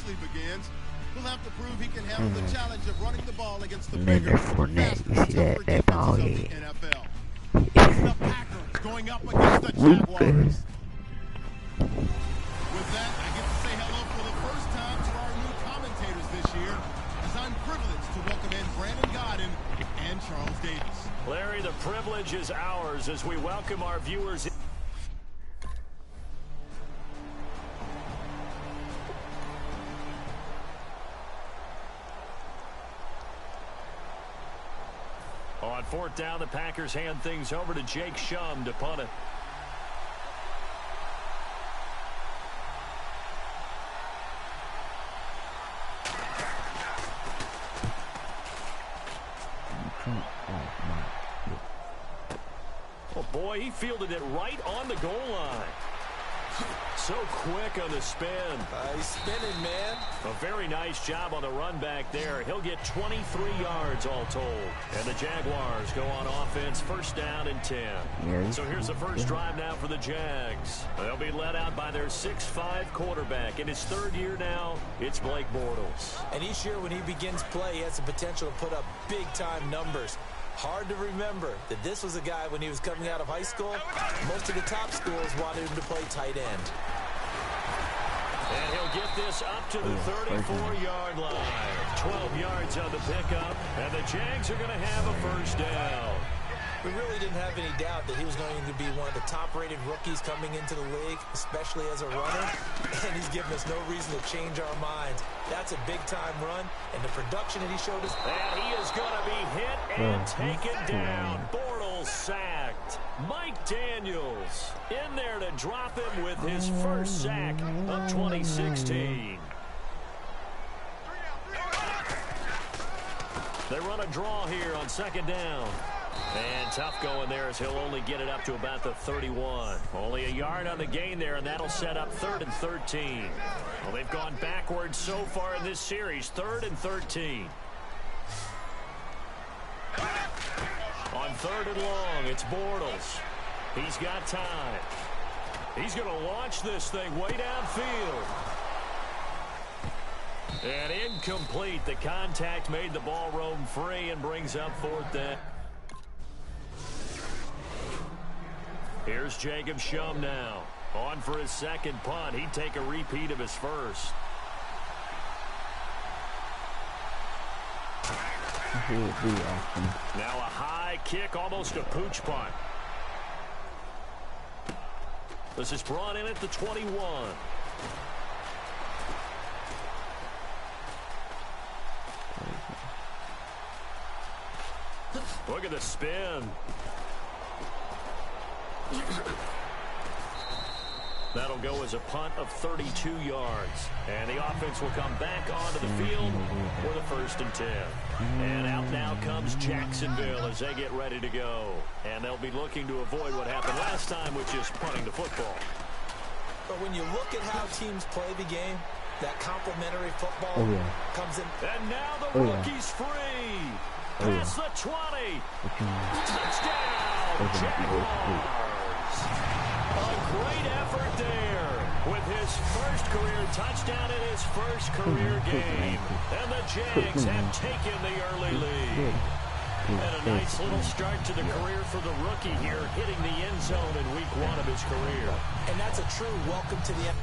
officially begins, he'll have to prove he can handle the challenge of running the ball against the bigger, faster, tougher defenses of the NFL. It's the Packers going up against the Jaguars. With that, I get to say hello for the first time to our new commentators this year, as I'm privileged to welcome in Brandon Godden and Charles Davis. Larry, the privilege is ours as we welcome our viewers. On fourth down, the Packers hand things over to Jake Shum to punt it. Oh boy, he fielded it right on the goal line. So quick on the spin. He's spinning, man. A very nice job on the run back there. He'll get 23 yards all told. And the Jaguars go on offense, first down and 10. So here's the first drive now for the Jags. They'll be led out by their 6'5 quarterback. In his third year now, it's Blake Bortles. And each year when he begins play, he has the potential to put up big-time numbers. Hard to remember that this was a guy when he was coming out of high school. Most of the top schools wanted him to play tight end. And he'll get this up to the 34-yard line. 12 yards on the pickup, and the Jags are going to have a first down. We really didn't have any doubt that he was going to be one of the top-rated rookies coming into the league, especially as a runner. And he's given us no reason to change our minds. That's a big-time run, and the production that he showed us. And he is going to be hit and taken down. Bortles sacked. Mike Daniels in there to drop him with his first sack of 2016. They run a draw here on second down. And tough going there as he'll only get it up to about the 31. Only a yard on the gain there, and that'll set up 3rd and 13. Well, they've gone backwards so far in this series, 3rd and 13. On 3rd and long, it's Bortles. He's got time. He's going to launch this thing way downfield. And incomplete. The contact made the ball roam free and brings up 4th down. Here's Jacob Shum now. On for his second punt. He'd take a repeat of his first. Now a high kick, almost a pooch punt. This is brought in at the 21. Look at the spin. That'll go as a punt of 32 yards. And the offense will come back onto the field for the 1st and 10. And out now comes Jacksonville as they get ready to go. And they'll be looking to avoid what happened last time, which is punting the football. But when you look at how teams play the game, that complementary football comes in. And now the rookie's free. Past the 20. Touchdown, Jaguars. A great effort there with his first career touchdown in his first career game. And the Jags have taken the early lead. And a nice little start to the career for the rookie here, hitting the end zone in week 1 of his career. And that's a true welcome to the end.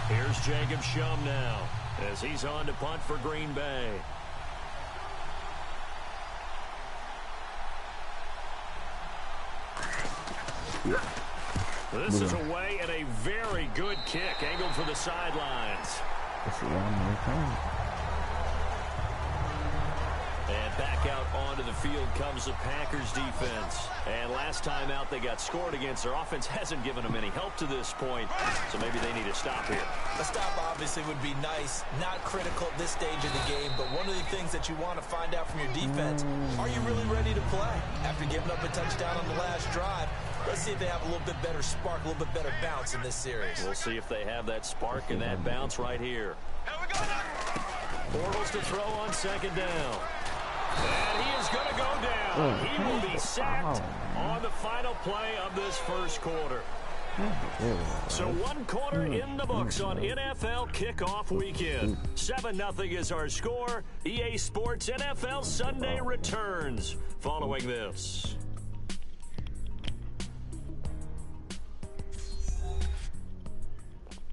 Here's Jacob Shum now as he's on to punt for Green Bay. This is away and a very good kick angled for the sidelines. And back out onto the field comes the Packers defense. And last time out they got scored against. Their offense hasn't given them any help to this point, so maybe they need a stop here. A stop obviously would be nice, not critical at this stage of the game, but one of the things that you want to find out from your defense, are you really ready to play? After giving up a touchdown on the last drive, let's see if they have a little bit better spark, a little bit better bounce in this series. We'll see if they have that spark and that bounce right here. Bortles to throw on second down. And he is going to go down. He will be sacked on the final play of this first quarter. So 1 quarter in the books on NFL kickoff weekend. 7-0 is our score. EA Sports NFL Sunday returns following this.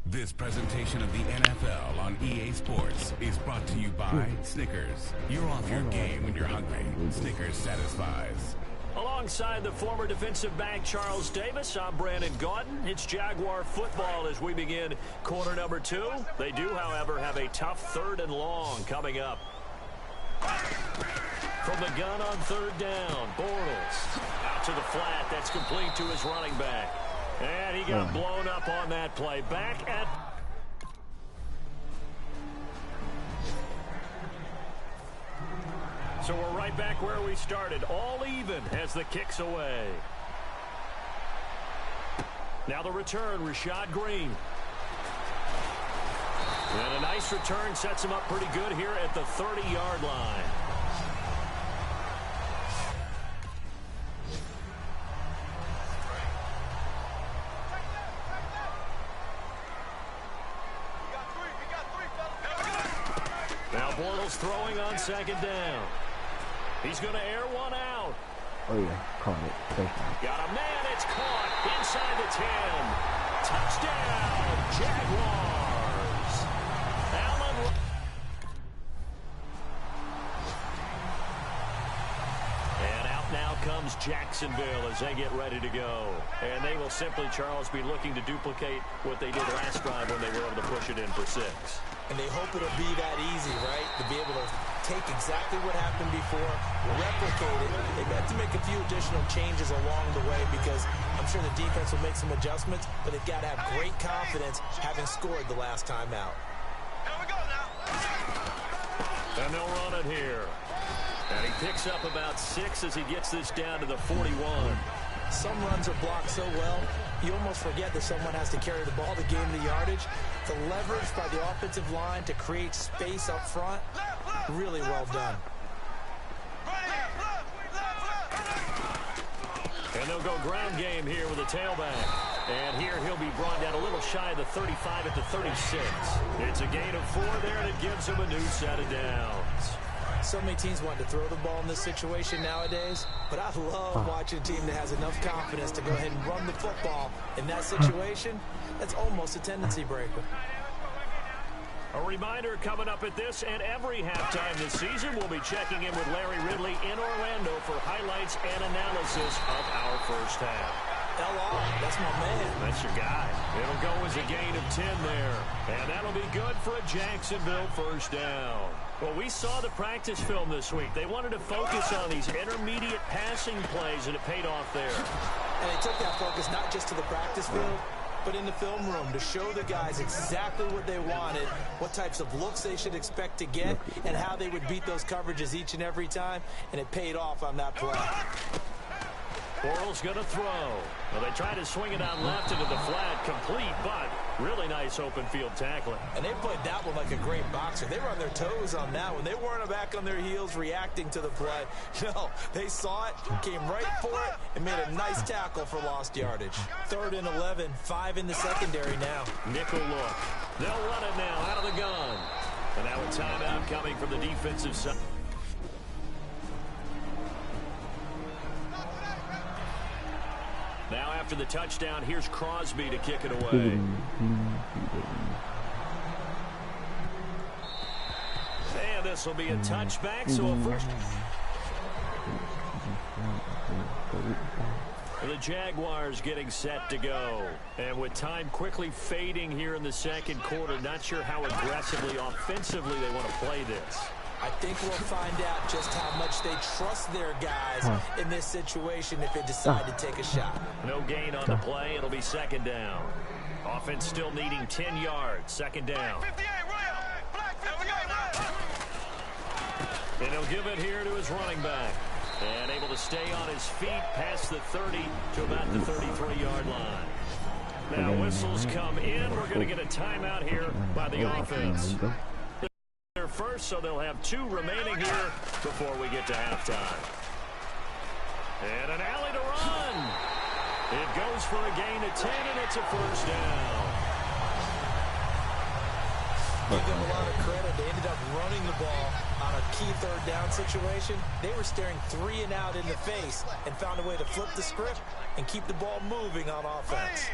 This presentation of the NFL on EA Sports is brought to you by Snickers. You're off your game when you're hungry. Snickers satisfies. Alongside the former defensive back Charles Davis, I'm Brandon Gaudin. It's Jaguar football as we begin quarter number 2. They do, however, have a tough 3rd and long coming up. From the gun on 3rd down, Bortles out to the flat. That's complete to his running back. And he got blown up on that play. Back at... So we're right back where we started. All even as the kick's away. Now the return, Rashad Green. And a nice return sets him up pretty good here at the 30-yard line. Now Bortles throwing on 2nd down. He's going to air one out. Oh, yeah. Caught it. Got a man. It's caught inside the 10. Touchdown, Jaguars. Allen. And out now comes Jacksonville as they get ready to go. And they will simply, Charles, be looking to duplicate what they did last drive when they were able to push it in for 6. And they hope it'll be that easy, right? To be able to take exactly what happened before, replicate it. They've got to make a few additional changes along the way because I'm sure the defense will make some adjustments, but they've got to have great confidence having scored the last time out. Here we go now. And they'll run it here. And he picks up about 6 as he gets this down to the 41. Some runs are blocked so well, you almost forget that someone has to carry the ball to gain the yardage. The leverage by the offensive line to create space up front, really well done. And they'll go ground game here with a tailback. And here he'll be brought down a little shy of the 35 at the 36. It's a gain of 4 there, and it gives him a new set of downs. So many teams want to throw the ball in this situation nowadays, but I love watching a team that has enough confidence to go ahead and run the football. In that situation, that's almost a tendency breaker. A reminder coming up at this and every halftime this season, we'll be checking in with Larry Ridley in Orlando for highlights and analysis of our first half. LR, that's my man. That's your guy. It'll go as a gain of 10 there. And that'll be good for a Jacksonville first down. Well, we saw the practice film this week. They wanted to focus on these intermediate passing plays, and it paid off there. And they took that focus not just to the practice field, but in the film room to show the guys exactly what they wanted, what types of looks they should expect to get, and how they would beat those coverages each and every time, and it paid off on that play. Bortles going to throw. Well, they try to swing it out left into the flat, complete, but really nice open field tackling. And they played that one like a great boxer. They were on their toes on that one. They weren't back on their heels reacting to the play. No, they saw it, came right for it, and made a nice tackle for lost yardage. 3rd and 11, 5 in the secondary now. Nickel look. They'll run it now out of the gun. And now a timeout coming from the defensive side. Now after the touchdown, here's Crosby to kick it away. And this will be a touchback, so a first. The Jaguars getting set to go. And with time quickly fading here in the second quarter, not sure how aggressively, offensively they want to play this. I think we'll find out just how much they trust their guys in this situation if they decide to take a shot. No gain on the play. It'll be 2nd down. Offense still needing 10 yards. 2nd down. And he'll give it here to his running back. And able to stay on his feet past the 30 to about the 33-yard line. Now whistles come in. We're going to get a timeout here by the offense. First, so they'll have 2 remaining here before we get to halftime. And an alley to run. It goes for a gain of 10, and it's a first down. Give them a lot of credit. They ended up running the ball on a key third down situation. They were staring 3 and out in the face and found a way to flip the script and keep the ball moving on offense.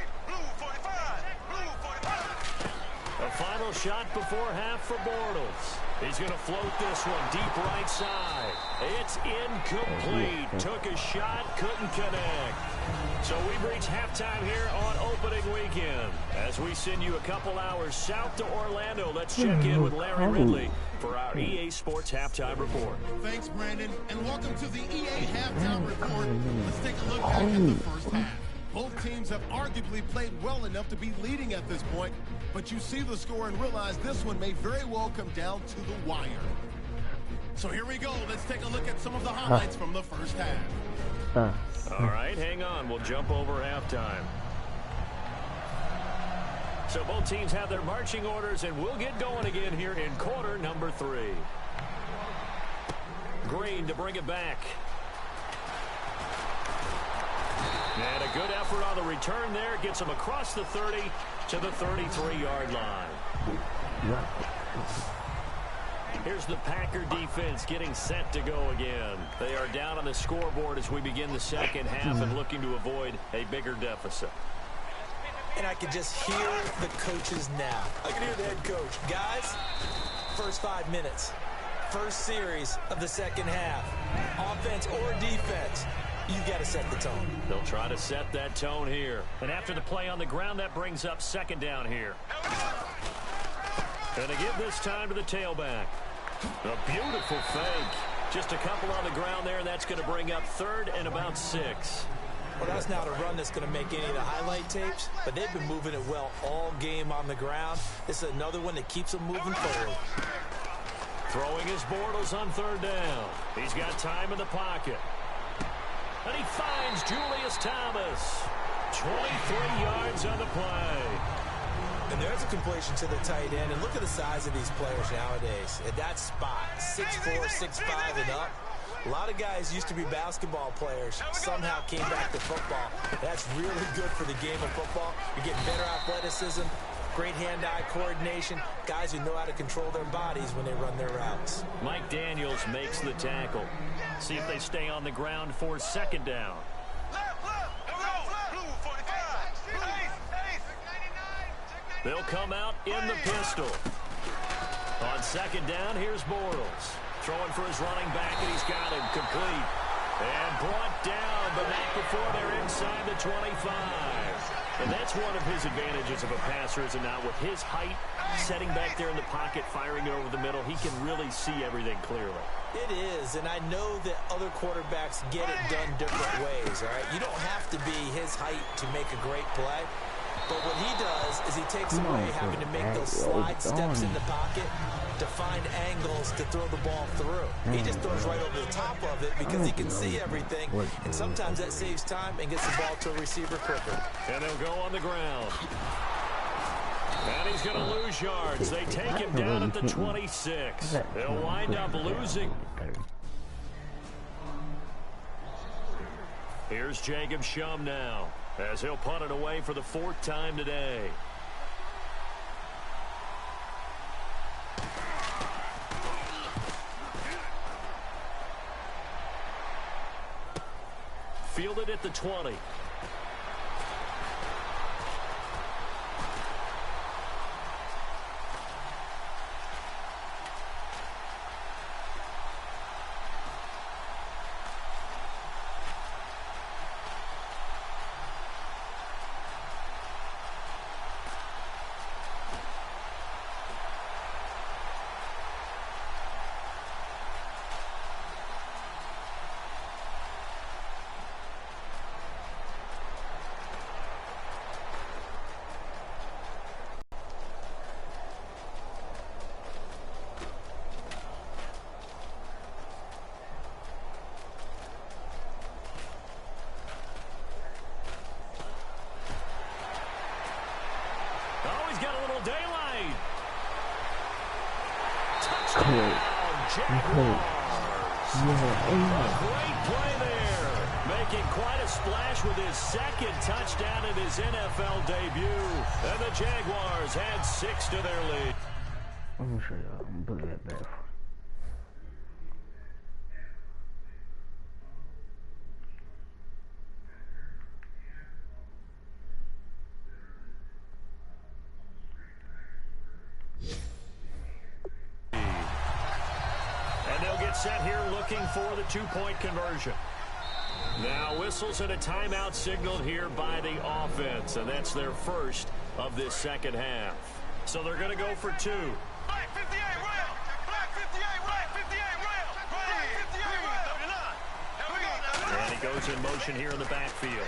A final shot before half for Bortles. He's going to float this one deep right side. It's incomplete. Took a shot, couldn't connect. So we've reached halftime here on opening weekend. As we send you a couple hours south to Orlando, let's check in with Larry Ridley for our EA Sports Halftime Report. Thanks, Brandon, and welcome to the EA Halftime Report. Let's take a look back at the first half. Both teams have arguably played well enough to be leading at this point, but you see the score and realize this one may very well come down to the wire. So here we go. Let's take a look at some of the highlights from the first half. All right, hang on. We'll jump over halftime. So both teams have their marching orders, and we'll get going again here in quarter number 3. Green to bring it back. And a good effort on the return there. Gets him across the 30 to the 33-yard line. Here's the Packer defense getting set to go again. They are down on the scoreboard as we begin the second half and looking to avoid a bigger deficit. And I can just hear the coaches now. I can hear the head coach. Guys, first 5 minutes. First series of the second half. Offense or defense, you got to set the tone. They'll try to set that tone here. And after the play on the ground, that brings up second down here. And to give this time to the tailback. A beautiful fake. Just a couple on the ground there, and that's going to bring up 3rd and about 6. Well, that's not a run that's going to make any of the highlight tapes, but they've been moving it well all game on the ground. This is another one that keeps them moving forward. Throwing his Bortles on 3rd down. He's got time in the pocket. And he finds Julius Thomas. 23 yards on the play. And there's a completion to the tight end. And look at the size of these players nowadays. At that spot, 6'4", 6'5", and up. A lot of guys used to be basketball players, somehow came back to football. That's really good for the game of football. You're getting better athleticism, great hand-eye coordination, guys who know how to control their bodies when they run their routes. Mike Daniels makes the tackle. See if they stay on the ground for 2nd down. They'll come out in the pistol. On 2nd down, here's Bortles. Throwing for his running back, and he's got him complete. And brought down, but not before they're inside the 25. And that's one of his advantages of a passer, is it not? With his height, setting back there in the pocket, firing it over the middle, he can really see everything clearly. It is, and I know that other quarterbacks get it done different ways, all right? You don't have to be his height to make a great play. But what he does is he takes away having to make those slide steps in the pocket to find angles to throw the ball through. He just throws right over the top of it because he can see everything, and sometimes that saves time and gets the ball to a receiver quicker. And they'll go on the ground. And he's going to lose yards. They take him down at the 26. They'll wind up losing. Here's Jacob Shum now, as he'll punt it away for the 4th time today. Fielded at the 20. Daylight. Touchdown, Jaguars. A great play there. Making quite a splash with his second touchdown in his NFL debut. And the Jaguars add 6 to their lead. Let me show y'all. I'm gonna put that back. And they'll get set here looking for the two-point conversion. Now whistles and a timeout signaled here by the offense, and that's their first of this second half. So they're going to go for 2. Black 58 rail. Black 58 rail. 58 rail. Black 58 rail. 39. Here we go now. And he goes in motion here in the backfield.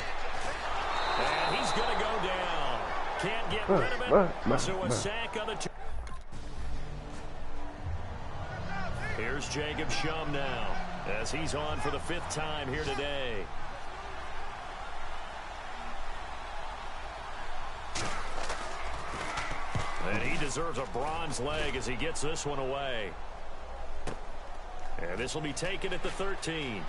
And he's going to go down. Can't get rid of it. So a sack on the 2. Here's Jacob Shum now, as he's on for the 5th time here today. And he deserves a bronze leg as he gets this one away. And this will be taken at the 13.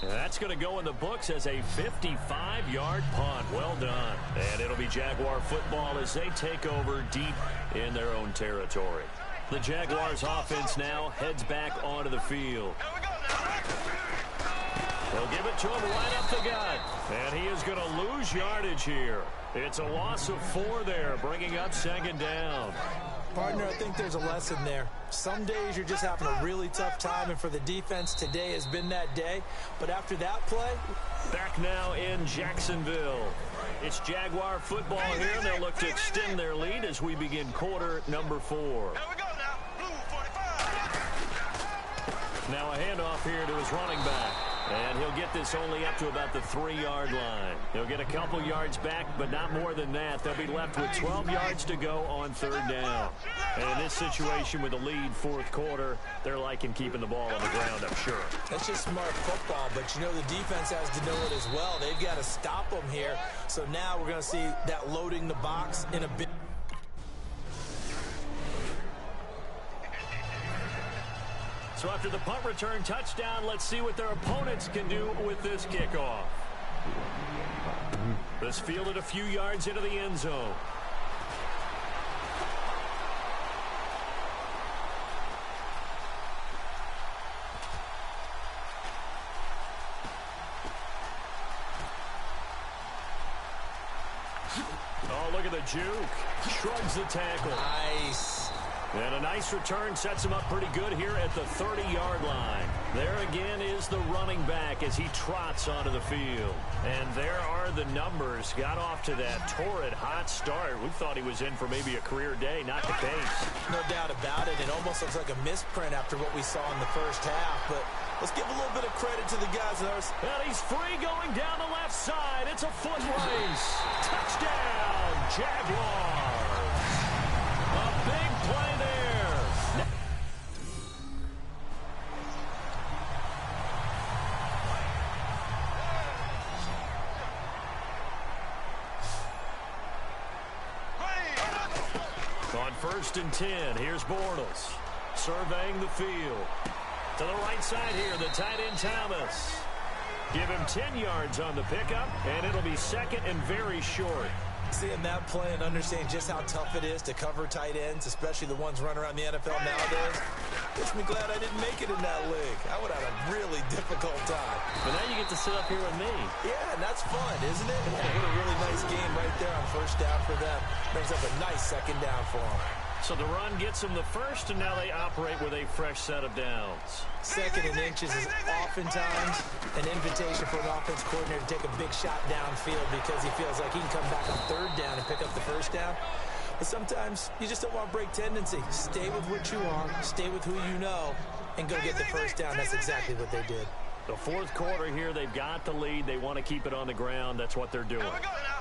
That's going to go in the books as a 55-yard punt. Well done. And it'll be Jaguar football as they take over deep in their own territory. The Jaguars offense now heads back onto the field. They'll give it to him right up the gut. And he is going to lose yardage here. It's a loss of 4 there, bringing up 2nd down. Partner, I think there's a lesson there. Some days you're just having a really tough time, and for the defense, today has been that day. But after that play... Back now in Jacksonville. It's Jaguar football here, and they'll look to extend their lead as we begin quarter number 4. Here we go now. Blue 45. Now a handoff here to his running back. And he'll get this only up to about the 3-yard line. He'll get a couple yards back, but not more than that. They'll be left with 12 yards to go on 3rd down. And in this situation with the lead 4th quarter, they're liking keeping the ball on the ground, I'm sure. That's just smart football, but you know the defense has to know it as well. They've got to stop them here. So now we're going to see that loading the box in a bit. So after the punt return touchdown, let's see what their opponents can do with this kickoff. This fielded a few yards into the end zone. Oh, look at the juke. Shrugs the tackle. Nice. And a nice return sets him up pretty good here at the 30-yard line. There again is the running back as he trots onto the field. And there are the numbers. Got off to that torrid hot start. We thought he was in for maybe a career day, not the case. No doubt about it. It almost looks like a misprint after what we saw in the first half. But let's give a little bit of credit to the guys. And he's free going down the left side. It's a foot race. Touchdown, Jaguars. A big play there. On 1st and 10, here's Bortles surveying the field. To the right side here, the tight end Thomas. Give him 10 yards on the pickup, and it'll be 2nd and very short. Seeing that play and understanding just how tough it is to cover tight ends, especially the ones running around the NFL nowadays, makes me glad I didn't make it in that league. I would have had a really difficult time. But now you get to sit up here with me. Yeah, and that's fun, isn't it? What a really nice game right there on 1st down for them. Brings up a nice 2nd down for them. So the run gets them the first, and now they operate with a fresh set of downs. 2nd and inches is oftentimes an invitation for an offense coordinator to take a big shot downfield because he feels like he can come back on 3rd down and pick up the 1st down. But sometimes you just don't want to break tendency. Stay with what you are, stay with who you know, and go get the 1st down. That's exactly what they did. The fourth quarter here, they've got the lead. They want to keep it on the ground. That's what they're doing.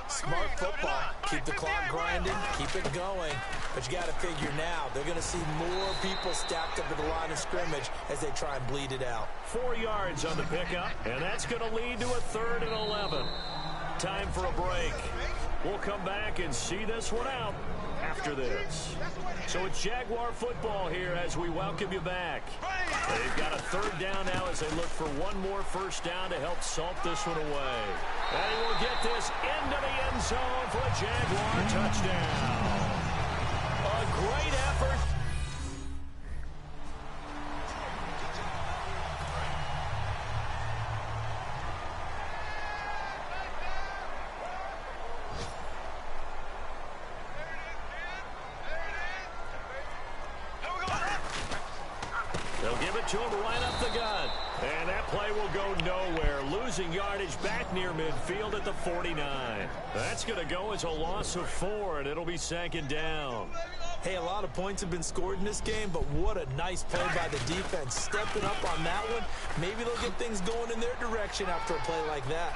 Smart football. Keep the clock grinding. Keep it going. But you got to figure now, they're going to see more people stacked up at the line of scrimmage as they try and bleed it out. 4 yards on the pickup, and that's going to lead to a 3rd and 11. Time for a break. We'll come back and see this one out after this. So it's Jaguar football here as we welcome you back. They've got a 3rd down now as they look for one more first down to help salt this one away. And he will get this into the end zone for a Jaguar touchdown. A great effort. They'll give it to him right up the gut. And that play will go nowhere. Losing yardage back near midfield at the 49. That's going to go as a loss of 4, and it'll be 2nd down. Hey, a lot of points have been scored in this game, but what a nice play by the defense. Stepping up on that one. Maybe they'll get things going in their direction after a play like that.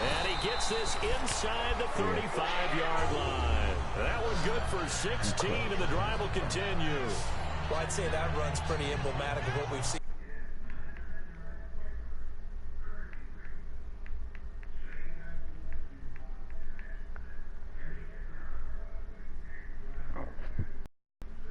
And he gets this inside the 35-yard line. That one good for 16, and the drive will continue. Well, I'd say that run's pretty emblematic of what we've seen.